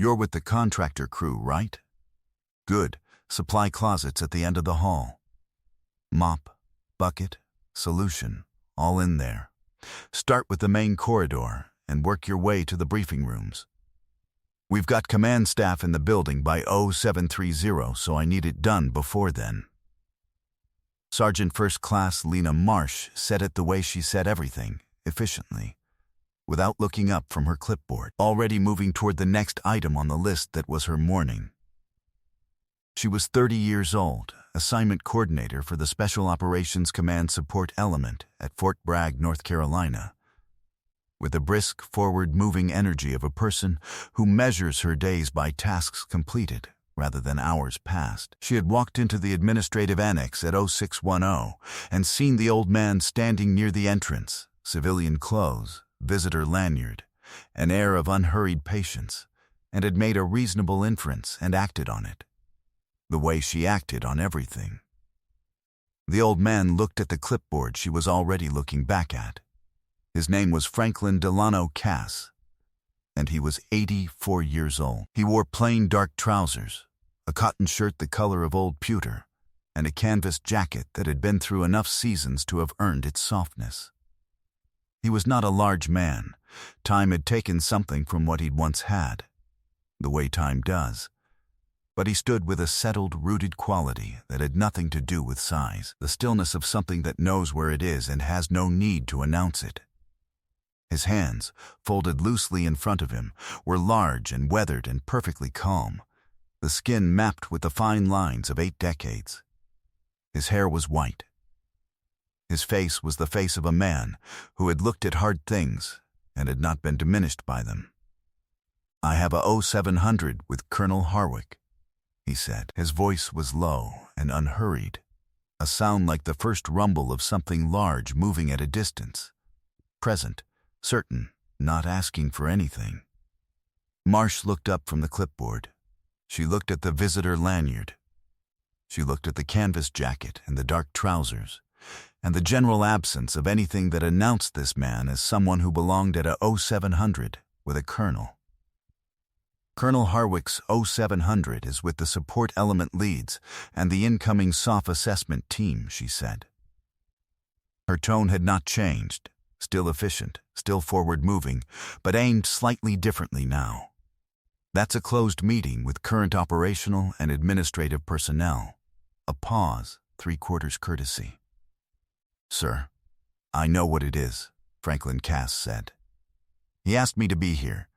You're with the contractor crew, right? Good. Supply closets at the end of the hall. Mop, bucket, solution, all in there. Start with the main corridor and work your way to the briefing rooms. We've got command staff in the building by 0730, so I need it done before then. Sergeant First Class Lena Marsh said it the way she said everything, efficiently, without looking up from her clipboard, already moving toward the next item on the list that was her morning. She was 30 years old, assignment coordinator for the Special Operations Command Support Element at Fort Bragg, North Carolina. With the brisk, forward-moving energy of a person who measures her days by tasks completed rather than hours passed, she had walked into the administrative annex at 0610 and seen the old man standing near the entrance, civilian clothes, visitor lanyard, an air of unhurried patience, and had made a reasonable inference and acted on it, the way she acted on everything. The old man looked at the clipboard she was already looking back at. His name was Franklin Delano Cass, and he was 84 years old. He wore plain dark trousers, a cotton shirt the color of old pewter, and a canvas jacket that had been through enough seasons to have earned its softness. He was not a large man. Time had taken something from what he'd once had, the way time does. But he stood with a settled, rooted quality that had nothing to do with size, the stillness of something that knows where it is and has no need to announce it. His hands, folded loosely in front of him, were large and weathered and perfectly calm, the skin mapped with the fine lines of 8 decades. His hair was white. His face was the face of a man who had looked at hard things and had not been diminished by them. "I have a 0700 with Colonel Harwick," he said. His voice was low and unhurried, a sound like the first rumble of something large moving at a distance, present, certain, not asking for anything. Marsh looked up from the clipboard. She looked at the visitor lanyard. She looked at the canvas jacket and the dark trousers, and the general absence of anything that announced this man as someone who belonged at a 0700 with a colonel. Colonel Harwick's 0700 is with the support element leads and the incoming SOF assessment team, she said. Her tone had not changed, still efficient, still forward-moving, but aimed slightly differently now. That's a closed meeting with current operational and administrative personnel. A pause, 3/4 courtesy. "Sir, I know what it is," Franklin Cass said. "He asked me to be here."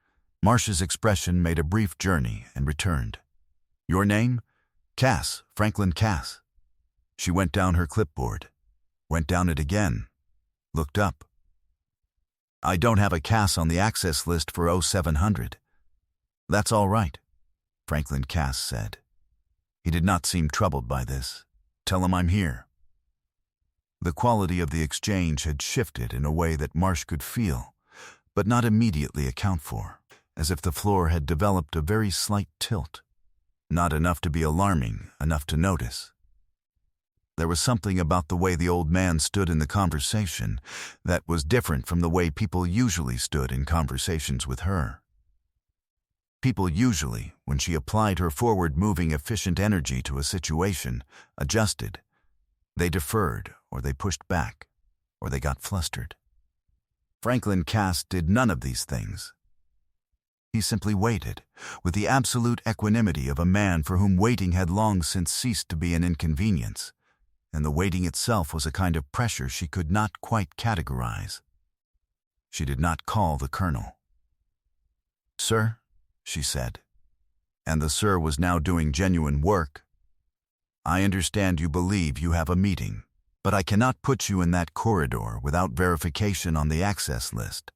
Marsh's expression made a brief journey and returned. "Your name?" "Cass, Franklin Cass." She went down her clipboard, went down it again, looked up. "I don't have a Cass on the access list for 0700. "That's all right," Franklin Cass said. He did not seem troubled by this. "Tell him I'm here." The quality of the exchange had shifted in a way that Marsh could feel, but not immediately account for, as if the floor had developed a very slight tilt, not enough to be alarming, enough to notice. There was something about the way the old man stood in the conversation that was different from the way people usually stood in conversations with her. People usually, when she applied her forward-moving, efficient energy to a situation, adjusted. They deferred, or they pushed back, or they got flustered. Franklin Cass did none of these things. He simply waited, with the absolute equanimity of a man for whom waiting had long since ceased to be an inconvenience, and the waiting itself was a kind of pressure she could not quite categorize. She did not call the colonel. "Sir," she said, and the sir was now doing genuine work, "I understand you believe you have a meeting, but I cannot put you in that corridor without verification on the access list,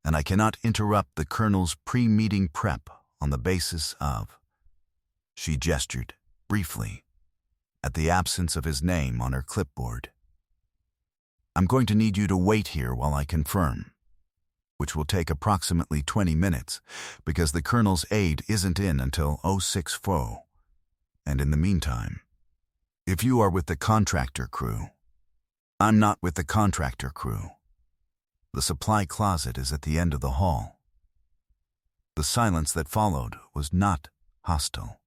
and I cannot interrupt the colonel's pre-meeting prep on the basis of—" She gestured, briefly, at the absence of his name on her clipboard. "I'm going to need you to wait here while I confirm, which will take approximately 20 minutes, because the colonel's aide isn't in until 0640, and in the meantime, if you are with the contractor crew—" "I'm not with the contractor crew. The supply closet is at the end of the hall." The silence that followed was not hostile.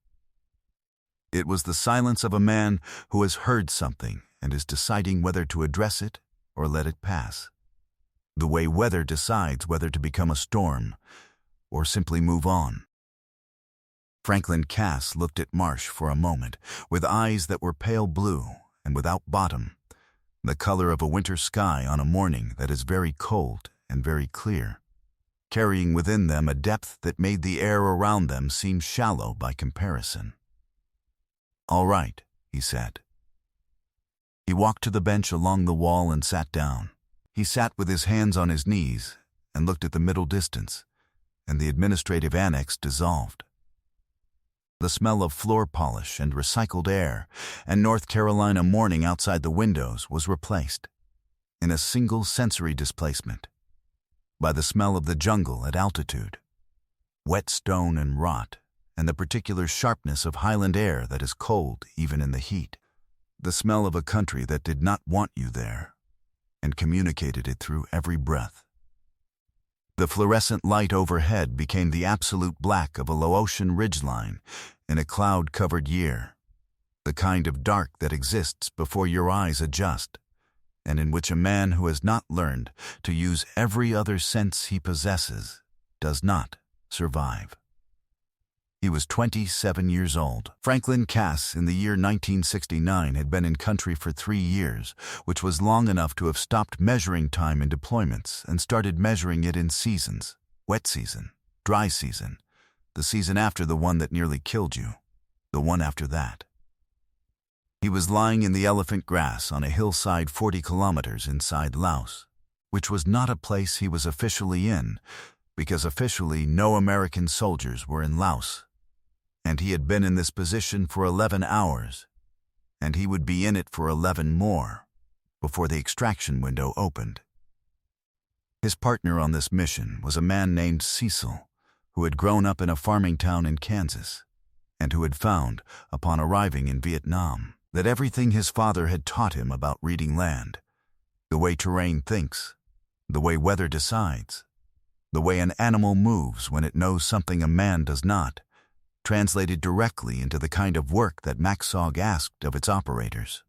It was the silence of a man who has heard something and is deciding whether to address it or let it pass. The way weather decides whether to become a storm or simply move on. Franklin Cass looked at Marsh for a moment, with eyes that were pale blue and without bottom, the color of a winter sky on a morning that is very cold and very clear, carrying within them a depth that made the air around them seem shallow by comparison. "All right," he said. He walked to the bench along the wall and sat down. He sat with his hands on his knees and looked at the middle distance, and the administrative annex dissolved. The smell of floor polish and recycled air and North Carolina morning outside the windows was replaced, in a single sensory displacement, by the smell of the jungle at altitude, wet stone and rot, and the particular sharpness of highland air that is cold even in the heat, the smell of a country that did not want you there and communicated it through every breath. The fluorescent light overhead became the absolute black of a low-ocean ridgeline in a cloud-covered year, the kind of dark that exists before your eyes adjust, and in which a man who has not learned to use every other sense he possesses does not survive. He was 27 years old. Franklin Cass in the year 1969 had been in country for 3 years, which was long enough to have stopped measuring time in deployments and started measuring it in seasons: wet season, dry season, the season after the one that nearly killed you, the one after that. He was lying in the elephant grass on a hillside 40 kilometers inside Laos, which was not a place he was officially in, because officially no American soldiers were in Laos. And he had been in this position for 11 hours, and he would be in it for 11 more before the extraction window opened. His partner on this mission was a man named Cecil, who had grown up in a farming town in Kansas, and who had found, upon arriving in Vietnam, that everything his father had taught him about reading land, the way terrain thinks, the way weather decides, the way an animal moves when it knows something a man does not, translated directly into the kind of work that Maxog asked of its operators.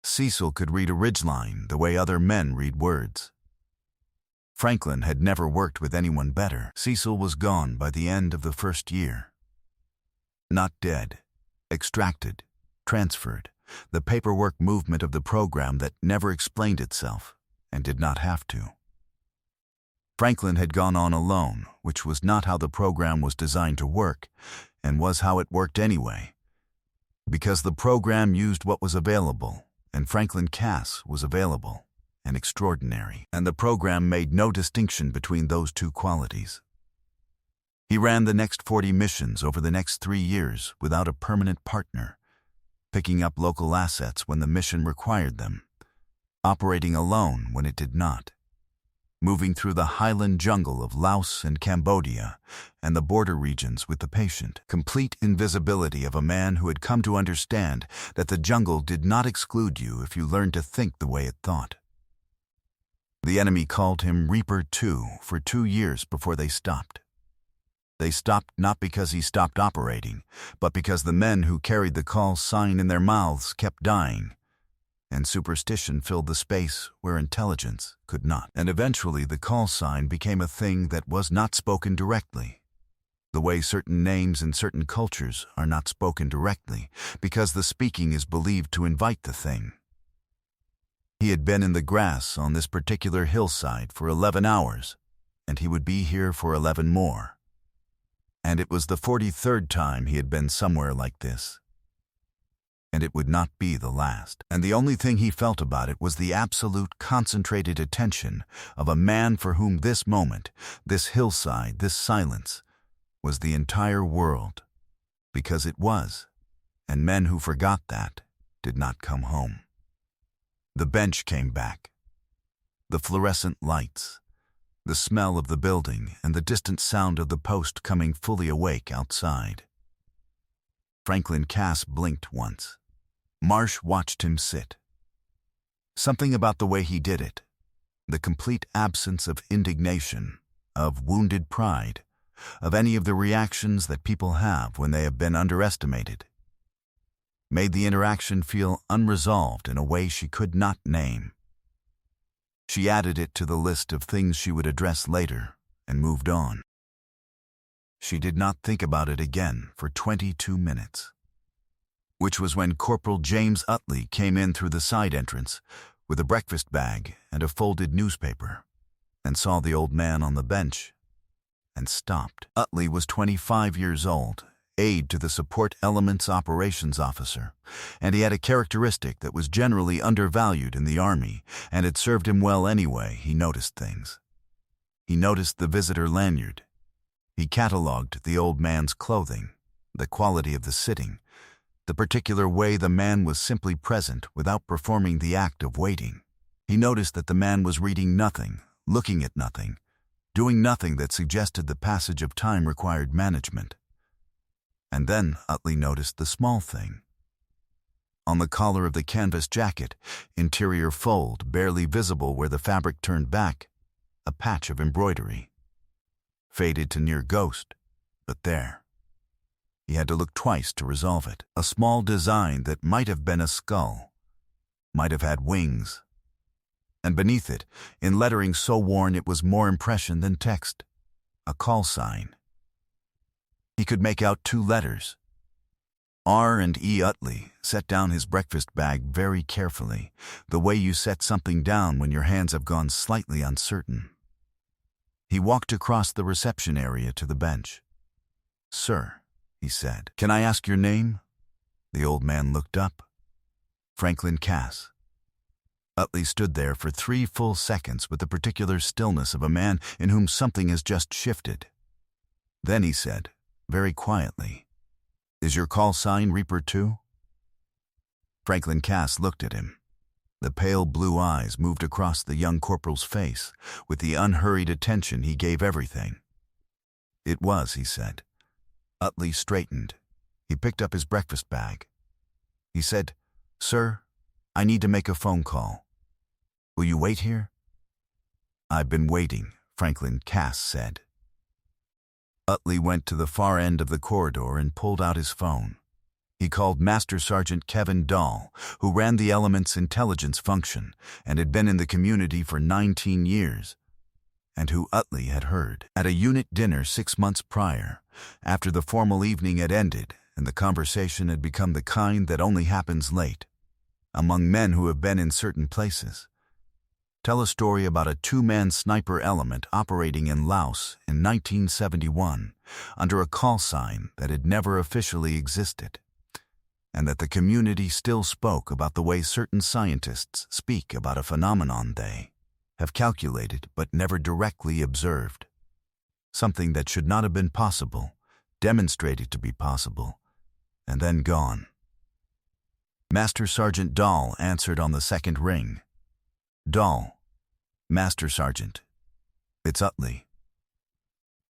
Cecil could read a ridgeline the way other men read words. Franklin had never worked with anyone better. Cecil was gone by the end of the first year. Not dead, extracted, transferred, the paperwork movement of the program that never explained itself and did not have to. Franklin had gone on alone, which was not how the program was designed to work, and was how it worked anyway, because the program used what was available, and Franklin Cass was available and extraordinary, and the program made no distinction between those two qualities. He ran the next 40 missions over the next 3 years without a permanent partner, picking up local assets when the mission required them, operating alone when it did not, moving through the highland jungle of Laos and Cambodia and the border regions with the patient, complete invisibility of a man who had come to understand that the jungle did not exclude you if you learned to think the way it thought. The enemy called him Reaper 2 for 2 years before they stopped. They stopped not because he stopped operating, but because the men who carried the call sign in their mouths kept dying, and superstition filled the space where intelligence could not. And eventually the call sign became a thing that was not spoken directly, the way certain names in certain cultures are not spoken directly, because the speaking is believed to invite the thing. He had been in the grass on this particular hillside for 11 hours, and he would be here for 11 more. And it was the 43rd time he had been somewhere like this. And it would not be the last. And the only thing he felt about it was the absolute concentrated attention of a man for whom this moment, this hillside, this silence, was the entire world, because it was, and men who forgot that did not come home. The bench came back. The fluorescent lights, the smell of the building, and the distant sound of the post coming fully awake outside. Franklin Cass blinked once. Marsh watched him sit. Something about the way he did it, the complete absence of indignation, of wounded pride, of any of the reactions that people have when they have been underestimated. Made the interaction feel unresolved in a way she could not name. She added it to the list of things she would address later and moved on. She did not think about it again for 22 minutes, which was when Corporal James Utley came in through the side entrance with a breakfast bag and a folded newspaper, and saw the old man on the bench and stopped. Utley was 25 years old, aide to the Support Elements Operations Officer, and he had a characteristic that was generally undervalued in the Army and had served him well anyway. He noticed things. He noticed the visitor lanyard. He catalogued the old man's clothing, the quality of the sitting, the particular way the man was simply present without performing the act of waiting. He noticed that the man was reading nothing, looking at nothing, doing nothing that suggested the passage of time required management. And then Utley noticed the small thing. On the collar of the canvas jacket, interior fold barely visible where the fabric turned back, a patch of embroidery. Faded to near ghost, but there. He had to look twice to resolve it. A small design that might have been a skull, might have had wings. And beneath it, in lettering so worn it was more impression than text, a call sign. He could make out 2 letters. R and E. Utley set down his breakfast bag very carefully, the way you set something down when your hands have gone slightly uncertain. He walked across the reception area to the bench. "Sir," he said, "can I ask your name?" The old man looked up. "Franklin Cass." Utley stood there for 3 full seconds with the particular stillness of a man in whom something has just shifted. Then he said, very quietly, "Is your call sign Reaper 2? Franklin Cass looked at him. The pale blue eyes moved across the young corporal's face with the unhurried attention he gave everything. "It was," he said. Utley straightened. He picked up his breakfast bag. He said, "Sir, I need to make a phone call. Will you wait here?" "I've been waiting," Franklin Cass said. Utley went to the far end of the corridor and pulled out his phone. He called Master Sergeant Kevin Dahl, who ran the Element's intelligence function and had been in the community for 19 years, and who Utley had heard at a unit dinner 6 months prior, after the formal evening had ended and the conversation had become the kind that only happens late, among men who have been in certain places. Tell a story about a 2-man sniper element operating in Laos in 1971 under a call sign that had never officially existed, and that the community still spoke about the way certain scientists speak about a phenomenon they have calculated but never directly observed. Something that should not have been possible, demonstrated to be possible, and then gone. Master Sergeant Dahl answered on the second ring. "Dahl, Master Sergeant, it's Utley.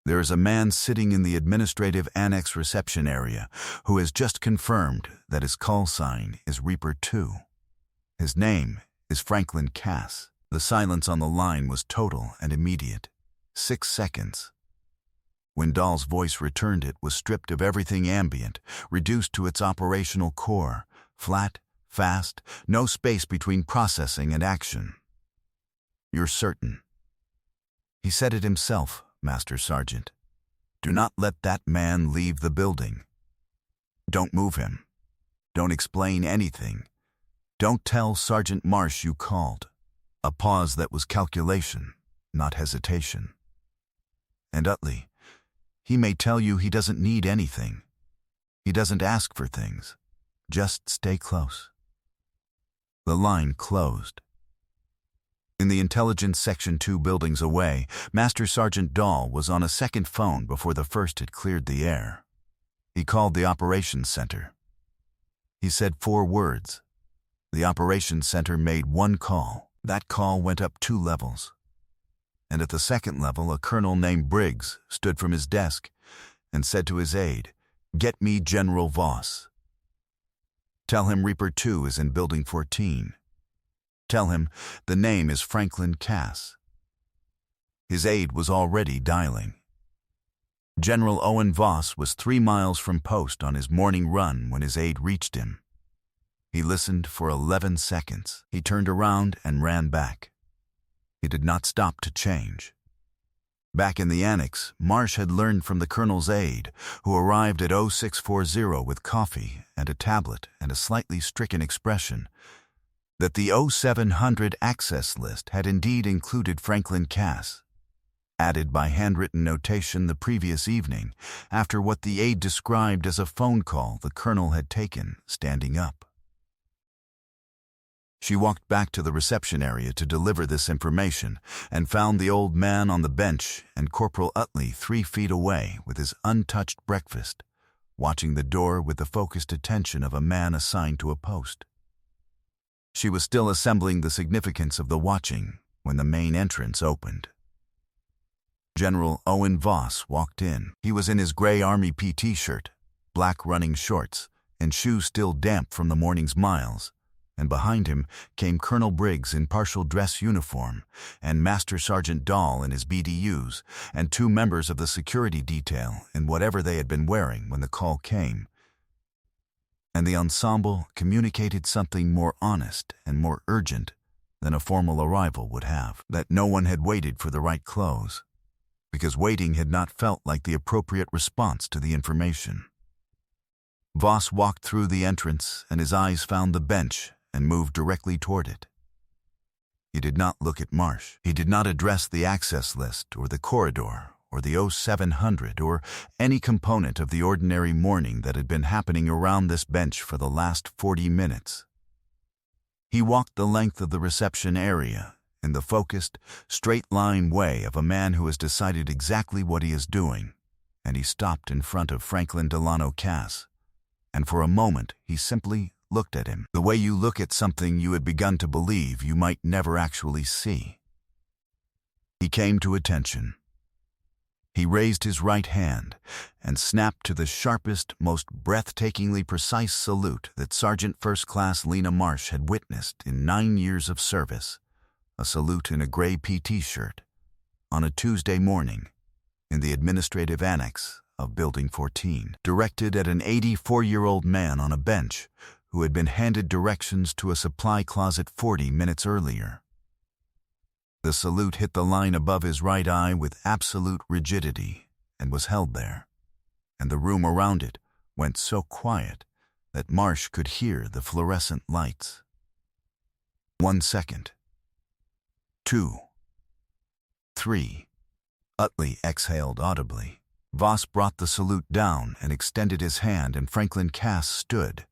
There is a man sitting in the administrative annex reception area who has just confirmed that his call sign is Reaper 2. His name is Franklin Cass." The silence on the line was total and immediate. 6 seconds. When Dahl's voice returned, it was stripped of everything ambient, reduced to its operational core, flat, fast, no space between processing and action. "You're certain?" "He said it himself, Master Sergeant. Do not let that man leave the building. Don't move him. Don't explain anything. Don't tell Sergeant Marsh you called." A pause that was calculation, not hesitation. "And Utley, he may tell you he doesn't need anything. He doesn't ask for things. Just stay close." The line closed. In the Intelligence Section 2 buildings away, Master Sergeant Dahl was on a second phone before the first had cleared the air. He called the Operations Center. He said 4 words. The Operations Center made 1 call. That call went up 2 levels. And at the second level, a colonel named Briggs stood from his desk and said to his aide, "Get me General Voss. Tell him Reaper 2 is in Building 14. Tell him the name is Franklin Cass." His aide was already dialing. General Owen Voss was 3 miles from post on his morning run when his aide reached him. He listened for 11 seconds. He turned around and ran back. He did not stop to change. Back in the annex, Marsh had learned from the colonel's aide, who arrived at 0640 with coffee and a tablet and a slightly stricken expression, that the 0700 access list had indeed included Franklin Cass, added by handwritten notation the previous evening, after what the aide described as a phone call the colonel had taken, standing up. She walked back to the reception area to deliver this information and found the old man on the bench and Corporal Utley 3 feet away with his untouched breakfast, watching the door with the focused attention of a man assigned to a post. She was still assembling the significance of the watching when the main entrance opened. General Owen Voss walked in. He was in his gray Army PT shirt, black running shorts, and shoes still damp from the morning's miles, and behind him came Colonel Briggs in partial dress uniform, and Master Sergeant Dahl in his BDUs, and 2 members of the security detail in whatever they had been wearing when the call came. And the ensemble communicated something more honest and more urgent than a formal arrival would have, that no one had waited for the right clothes, because waiting had not felt like the appropriate response to the information. Voss walked through the entrance, and his eyes found the bench and moved directly toward it. He did not look at Marsh. He did not address the access list or the corridor or the 0700 or any component of the ordinary morning that had been happening around this bench for the last 40 minutes. He walked the length of the reception area in the focused, straight-line way of a man who has decided exactly what he is doing, and he stopped in front of Franklin Delano Cass, and for a moment he simply looked at him, the way you look at something you had begun to believe you might never actually see. He came to attention. He raised his right hand and snapped to the sharpest, most breathtakingly precise salute that Sergeant First Class Lena Marsh had witnessed in 9 years of service, a salute in a gray PT shirt, on a Tuesday morning, in the administrative annex of Building 14, directed at an 84-year-old man on a bench who had been handed directions to a supply closet 40 minutes earlier. The salute hit the line above his right eye with absolute rigidity and was held there, and the room around it went so quiet that Marsh could hear the fluorescent lights. 1 second. 2. 3. Utley exhaled audibly. Voss brought the salute down and extended his hand, and Franklin Cass stood,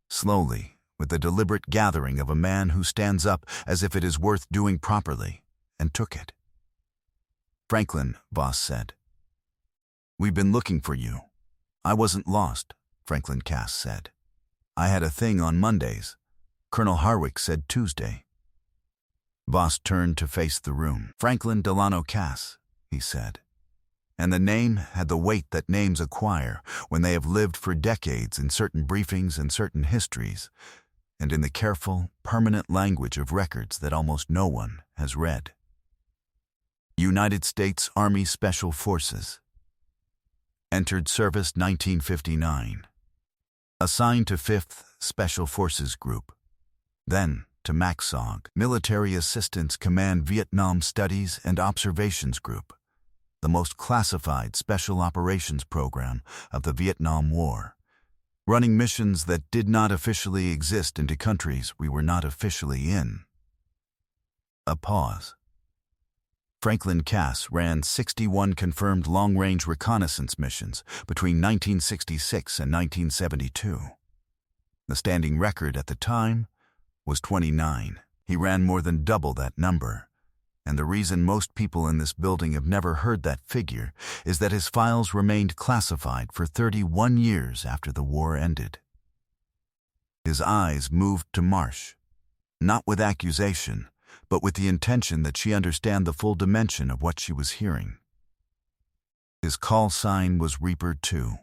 slowly, with the deliberate gathering of a man who stands up as if it is worth doing properly, and took it. "Franklin," Voss said, "we've been looking for you." "I wasn't lost," Franklin Cass said. "I had a thing on Mondays. Colonel Harwick said Tuesday." Voss turned to face the room. "Franklin Delano Cass," he said. And the name had the weight that names acquire when they have lived for decades in certain briefings and certain histories, and in the careful, permanent language of records that almost no one has read. United States Army Special Forces. Entered service 1959. Assigned to 5th Special Forces Group. Then to MACSOG, Military Assistance Command Vietnam Studies and Observations Group, the most classified special operations program of the Vietnam War, running missions that did not officially exist into countries we were not officially in. A pause. Franklin Cass ran 61 confirmed long-range reconnaissance missions between 1966 and 1972. The standing record at the time was 29. He ran more than double that number, and the reason most people in this building have never heard that figure is that his files remained classified for 31 years after the war ended. His eyes moved to Marsh, not with accusation, but with the intention that she understand the full dimension of what she was hearing. His call sign was Reaper 2.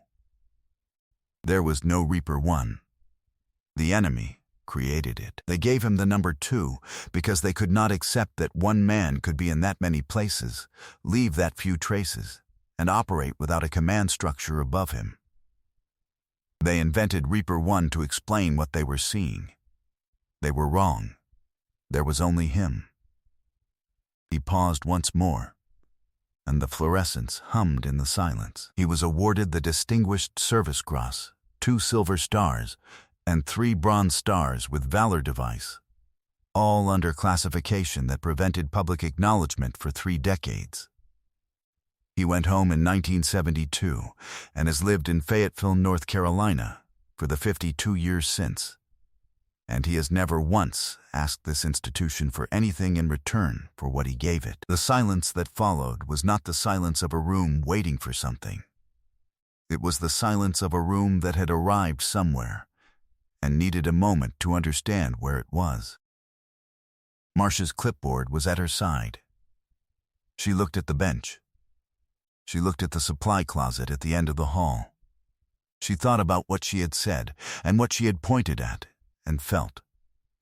There was no Reaper 1. The enemy created it. They gave him the number 2 because they could not accept that one man could be in that many places, leave that few traces, and operate without a command structure above him. They invented Reaper 1 to explain what they were seeing. They were wrong. There was only him. He paused once more, and the fluorescence hummed in the silence. He was awarded the Distinguished Service Cross, 2 silver stars, and 3 bronze stars with Valor device, all under classification that prevented public acknowledgement for 3 decades. He went home in 1972 and has lived in Fayetteville, North Carolina for the 52 years since. And he has never once asked this institution for anything in return for what he gave it. The silence that followed was not the silence of a room waiting for something. It was the silence of a room that had arrived somewhere and needed a moment to understand where it was. Marcia's clipboard was at her side. She looked at the bench. She looked at the supply closet at the end of the hall. She thought about what she had said and what she had pointed at and felt,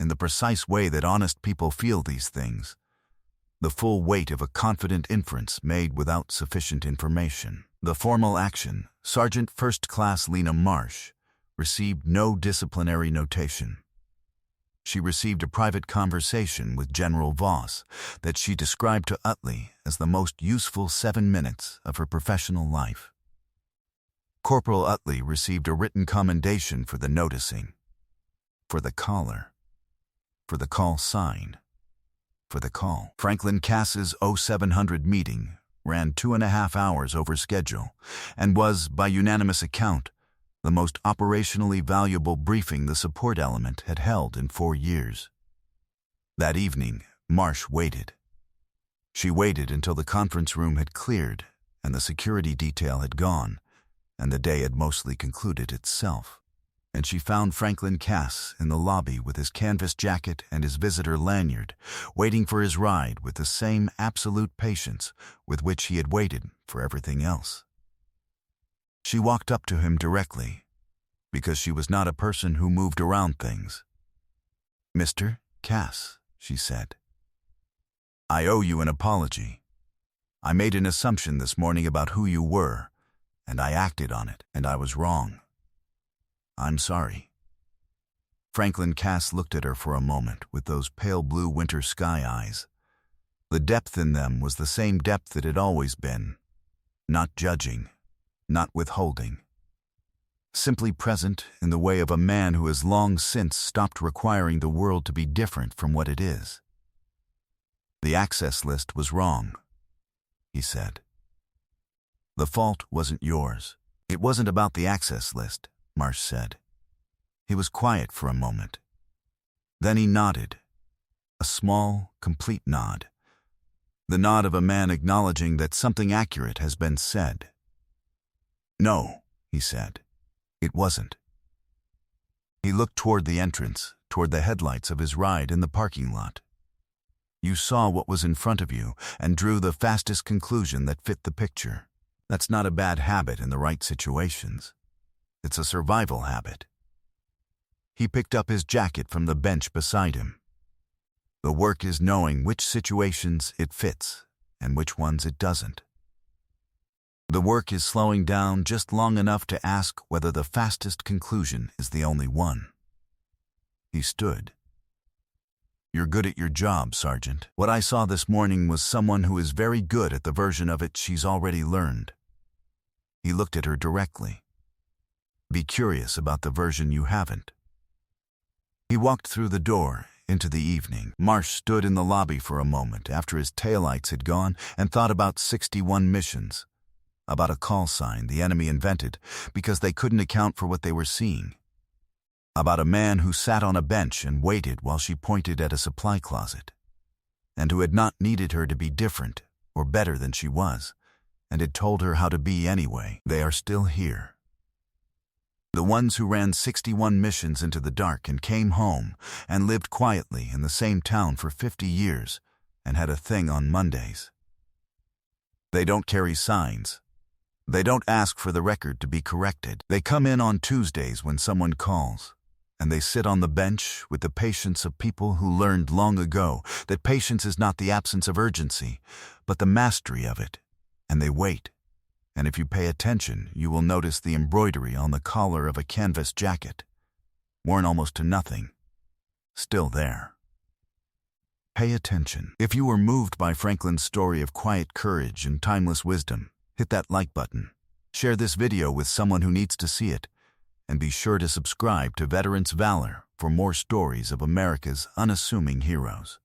in the precise way that honest people feel these things, the full weight of a confident inference made without sufficient information. The formal action, Sergeant First Class Lena Marsh, received no disciplinary notation. She received a private conversation with General Voss that she described to Utley as the most useful 7 minutes of her professional life. Corporal Utley received a written commendation for the noticing, for the caller, for the call sign, for the call. Franklin Cass's 0700 meeting ran 2.5 hours over schedule and was, by unanimous account, the most operationally valuable briefing the support element had held in 4 years. That evening, Marsh waited. She waited until the conference room had cleared and the security detail had gone, and the day had mostly concluded itself. And she found Franklin Cass in the lobby with his canvas jacket and his visitor lanyard, waiting for his ride with the same absolute patience with which he had waited for everything else. She walked up to him directly, because she was not a person who moved around things. "Mr. Cass," she said, "I owe you an apology. I made an assumption this morning about who you were, and I acted on it, and I was wrong. I'm sorry." Franklin Cass looked at her for a moment with those pale blue winter sky eyes. The depth in them was the same depth it had always been, not judging, not withholding, simply present in the way of a man who has long since stopped requiring the world to be different from what it is. "The access list was wrong," he said. "The fault wasn't yours." "It wasn't about the access list," Marsh said. He was quiet for a moment. Then he nodded, a small, complete nod, the nod of a man acknowledging that something accurate has been said. "No," he said, "it wasn't." He looked toward the entrance, toward the headlights of his ride in the parking lot. "You saw what was in front of you and drew the fastest conclusion that fit the picture. That's not a bad habit in the right situations. It's a survival habit." He picked up his jacket from the bench beside him. The work is knowing which situations it fits and which ones it doesn't. The work is slowing down just long enough to ask whether the fastest conclusion is the only one. He stood. "You're good at your job, Sergeant. What I saw this morning was someone who is very good at the version of it she's already learned." He looked at her directly. "Be curious about the version you haven't." He walked through the door into the evening. Marsh stood in the lobby for a moment after his taillights had gone and thought about 61 missions, about a call sign the enemy invented because they couldn't account for what they were seeing, about a man who sat on a bench and waited while she pointed at a supply closet, and who had not needed her to be different or better than she was, and had told her how to be anyway. They are still here. The ones who ran 61 missions into the dark and came home and lived quietly in the same town for 50 years and had a thing on Mondays. They don't carry signs. They don't ask for the record to be corrected. They come in on Tuesdays when someone calls, and they sit on the bench with the patience of people who learned long ago that patience is not the absence of urgency, but the mastery of it, and they wait. And if you pay attention, you will notice the embroidery on the collar of a canvas jacket, worn almost to nothing, still there. Pay attention. If you were moved by Franklin's story of quiet courage and timeless wisdom, hit that like button. Share this video with someone who needs to see it, and be sure to subscribe to Veterans Valor for more stories of America's unassuming heroes.